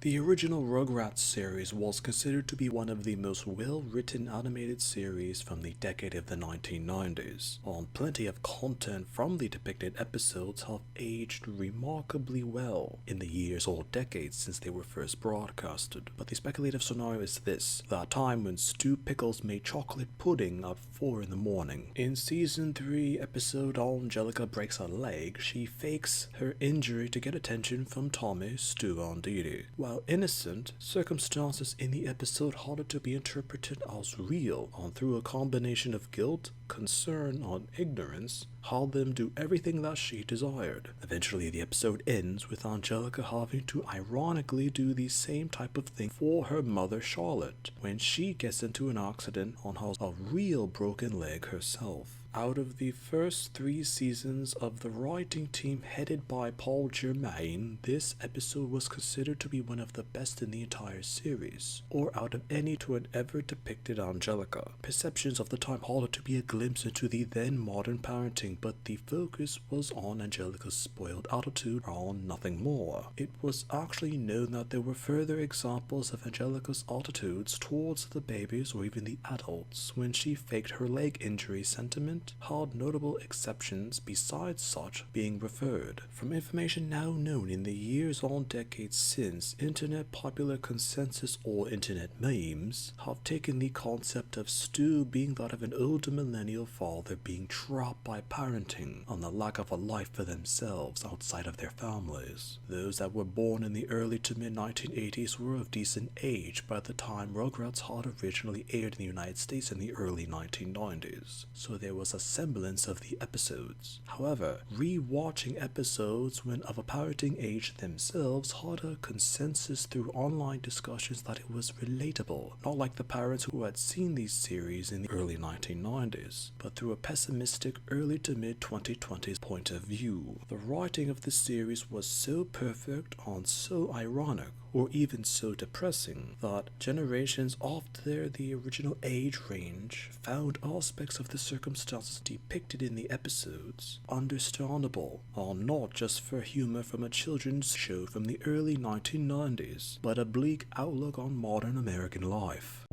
The original Rugrats series was considered to be one of the most well-written animated series from the decade of the 1990s, and plenty of content from the depicted episodes have aged remarkably well in the years or decades since they were first broadcasted. But the speculative scenario is this: that time when Stu Pickles made chocolate pudding at 4 in the morning. In season 3 episode Angelica breaks her leg, she fakes her injury to get attention from Tommy, Stu, and Dee Dee. While innocent, circumstances in the episode had to be interpreted as real, and through a combination of guilt, concern, and ignorance, had them do everything that she desired. Eventually, the episode ends with Angelica having to ironically do the same type of thing for her mother Charlotte, when she gets into an accident and has a real broken leg herself. Out of the first 3 seasons of the writing team headed by Paul Germain, this episode was considered to be one of the best in the entire series, or out of any to have ever depicted Angelica. Perceptions of the time had to be a glimpse into the then modern parenting, but the focus was on Angelica's spoiled attitude and nothing more. It was actually known that there were further examples of Angelica's attitudes towards the babies or even the adults when she faked her leg injury sentiment had notable exceptions besides such being referred. From information now known in the years or decades since, internet popular consensus or internet memes have taken the concept of Stu being that of an older millennial father being trapped by parenting and the lack of a life for themselves outside of their families. Those that were born in the early to mid 1980s were of decent age by the time Rugrats had originally aired in the United States in the early 1990s, so there was a semblance of the episodes. However, re-watching episodes when of a parenting age themselves had a consensus through online discussions that it was relatable, not like the parents who had seen these series in the early 1990s, but through a pessimistic early to mid 2020s point of view. The writing of the series was so perfect and so ironic, or even so depressing, that generations after the original age range found aspects of the circumstances depicted in the episodes understandable, and not just for humor from a children's show from the early 1990s, but a bleak outlook on modern American life.